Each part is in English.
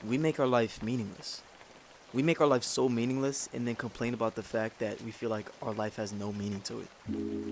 we make our life meaningless. We make our life so meaningless and then complain about the fact that we feel like our life has no meaning to it.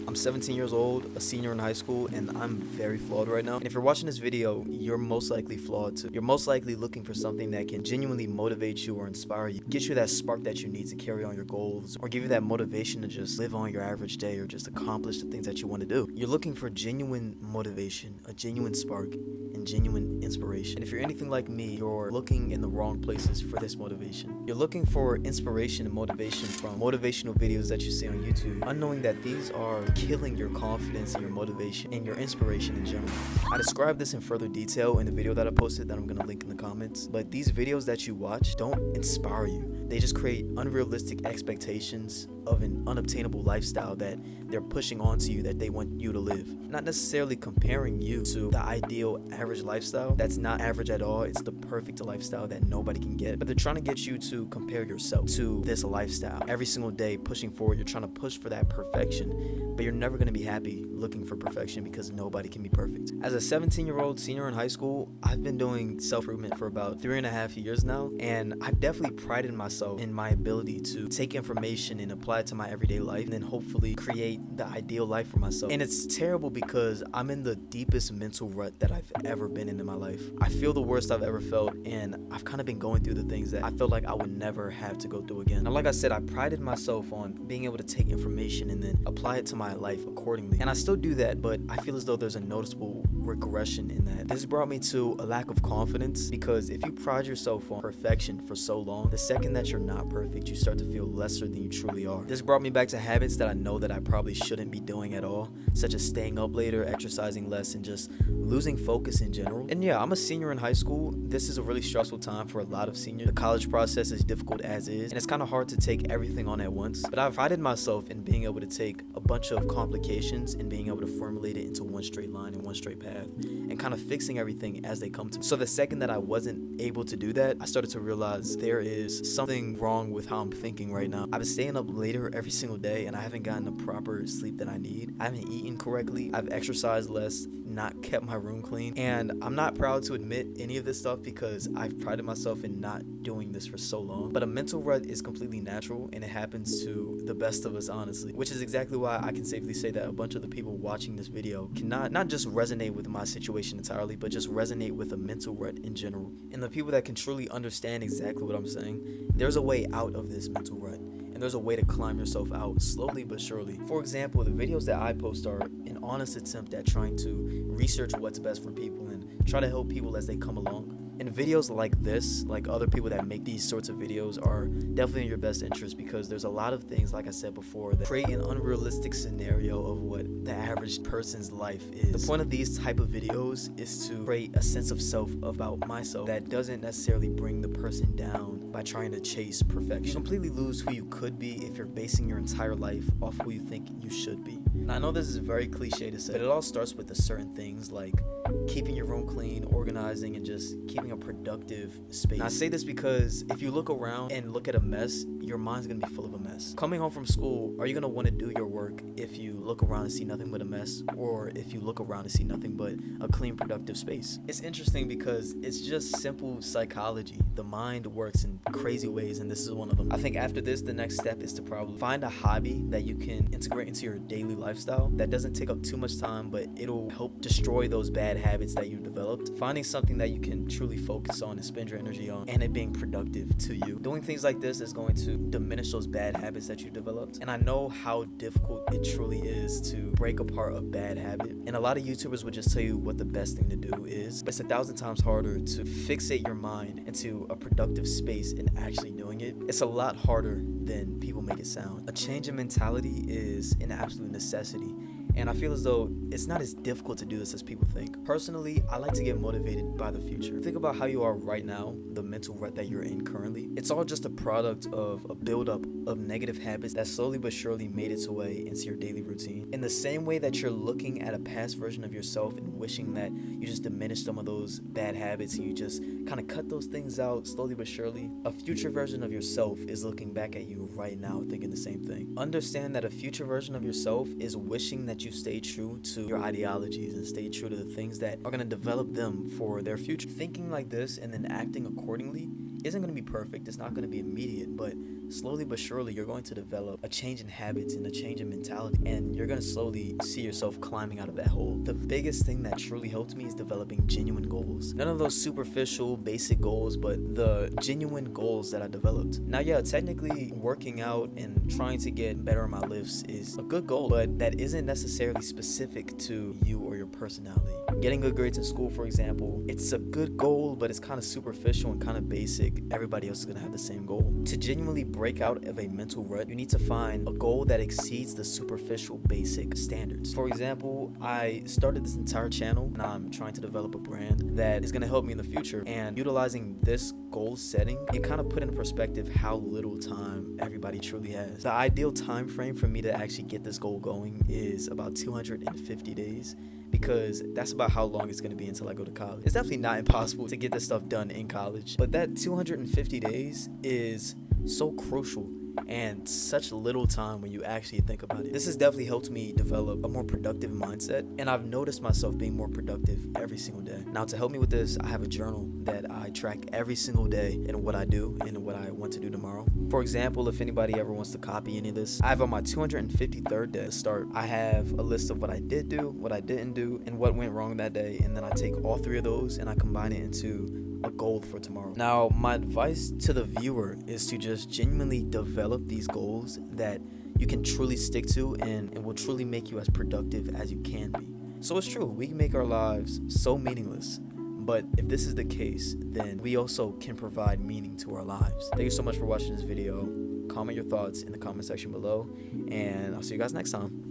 I'm 17 years old, a senior in high school, and I'm very flawed right now. And if you're watching this video, you're most likely flawed too. You're most likely looking for something that can genuinely motivate you or inspire you, get you that spark that you need to carry on your goals, or give you that motivation to just live on your average day or just accomplish the things that you want to do. You're looking for genuine motivation, a genuine spark, and genuine inspiration. And if you're anything like me, you're looking in the wrong places for this motivation. You're looking for inspiration and motivation from motivational videos that you see on YouTube, unknowing that these are killing your confidence and your motivation and your inspiration in general. I describe this in further detail in the video that I posted that I'm going to link in the comments, but these videos that you watch don't inspire you. They just create unrealistic expectations of an unobtainable lifestyle that they're pushing onto you that they want you to live. Not necessarily comparing you to the ideal average lifestyle. That's not average at all. It's the perfect lifestyle that nobody can get. But they're trying to get you to compare yourself to this lifestyle. Every single day pushing forward, you're trying to push for that perfection, but you're never going to be happy looking for perfection because nobody can be perfect. As a 17-year-old senior in high school, I've been doing self-improvement for about 3.5 years now, and I've definitely prided myself in my ability to take information and apply it to my everyday life and then hopefully create the ideal life for myself. And it's terrible because I'm in the deepest mental rut that I've ever been in my life. I feel the worst I've ever felt, and I've kind of been going through the things that I felt like I would never have to go through again. Now, like I said, I prided myself on being able to take information and then apply it to my life accordingly. And I still do that, but I feel as though there's a noticeable regression in that. This brought me to a lack of confidence because if you pride yourself on perfection for so long, the second that you're not perfect, you start to feel lesser than you truly are. This brought me back to habits that I know that I probably shouldn't be doing at all, such as staying up later, exercising less, and just losing focus in general. And yeah, I'm a senior in high school. This is a really stressful time for a lot of seniors. The college process is difficult as is, and it's kind of hard to take everything on at once. But I've prided myself in being able to take a bunch of complications and being able to formulate it into one straight line and one straight path and kind of fixing everything as they come to me. So the second that I wasn't able to do that, I started to realize there is something wrong with how I'm thinking right now. I've been staying up later every single day and I haven't gotten the proper sleep that I need. I haven't eaten correctly. I've exercised less, not kept my room clean. And I'm not proud to admit any of this stuff because I've prided myself in not doing this for so long. But a mental rut is completely natural and it happens to the best of us, honestly, which is exactly why I can safely say that a bunch of the people watching this video cannot not just resonate with my situation entirely, but just resonate with a mental rut in general. And the people that can truly understand exactly what I'm saying, there's a way out of this mental rut. And there's a way to climb yourself out slowly but surely. For example, the videos that I post are an honest attempt at trying to research what's best for people and try to help people as they come along. And videos like this, like other people that make these sorts of videos, are definitely in your best interest because there's a lot of things, like I said before, that create an unrealistic scenario of what the average person's life is. The point of these type of videos is to create a sense of self about myself that doesn't necessarily bring the person down by trying to chase perfection. You completely lose who you could be if you're basing your entire life off who you think you should be. Now, I know this is very cliche to say, but it all starts with the certain things like keeping your room clean, organizing, and just keeping a productive space. Now, I say this because if you look around and look at a mess, your mind's gonna be full of a mess. Coming home from school, are you gonna want to do your work if you look around and see nothing but a mess, or if you look around and see nothing but a clean, productive space? It's interesting because it's just simple psychology. The mind works in crazy ways, and this is one of them. I think after this, the next step is to probably find a hobby that you can integrate into your daily lifestyle that doesn't take up too much time, but it'll help destroy those bad habits that you've developed. Finding something that you can truly focus on and spend your energy on, and it being productive to you. Doing things like this is going to diminish those bad habits that you developed. And I know how difficult it truly is to break apart a bad habit. And a lot of YouTubers would just tell you what the best thing to do is, but it's 1,000 times harder to fixate your mind into a productive space and actually doing it. It's a lot harder than people make it sound. A change in mentality is an absolute necessity. And I feel as though it's not as difficult to do this as people think. Personally, I like to get motivated by the future. Think about how you are right now, the mental rut that you're in currently. It's all just a product of a buildup of negative habits that slowly but surely made its way into your daily routine. In the same way that you're looking at a past version of yourself and wishing that you just diminished some of those bad habits and you just kind of cut those things out slowly but surely, a future version of yourself is looking back at you right now thinking the same thing. Understand that a future version of yourself is wishing that you stay true to your ideologies and stay true to the things that are going to develop them for their future. Thinking like this and then acting accordingly isn't going to be perfect. It's not going to be immediate, but slowly but surely you're going to develop a change in habits and a change in mentality, and you're going to slowly see yourself climbing out of that hole. The biggest thing that truly helped me is developing genuine goals. None of those superficial basic goals, but the genuine goals that I developed. Now, yeah, technically working out and trying to get better in my lifts is a good goal, but that isn't necessarily specific to you or your personality. Getting good grades in school, for example, it's a good goal, but it's kind of superficial and kind of basic. Everybody else is going to have the same goal. To genuinely break out of a mental rut, you need to find a goal that exceeds the superficial basic standards. For example, I started this entire channel and I'm trying to develop a brand that is going to help me in the future, and utilizing this goal setting, it kind of put in perspective how little time everybody truly has. The ideal time frame for me to actually get this goal going is about 250 days, because that's about how long it's going to be until I go to college. It's definitely not impossible to get this stuff done in college, but that 250 days is so crucial and such little time when you actually think about it. This has definitely helped me develop a more productive mindset, and I've noticed myself being more productive every single day. Now, to help me with this, I have a journal that I track every single day in what I do and what I want to do tomorrow. For example, if anybody ever wants to copy any of this, I have on my 253rd day to start, I have a list of what I did do, what I didn't do, and what went wrong that day, and then I take all three of those and I combine it into a goal for tomorrow. Now, my advice to the viewer is to just genuinely develop these goals that you can truly stick to and will truly make you as productive as you can be. So it's true, we can make our lives so meaningless, but if this is the case, then we also can provide meaning to our lives. Thank you so much for watching this video. Comment your thoughts in the comment section below, and I'll see you guys next time.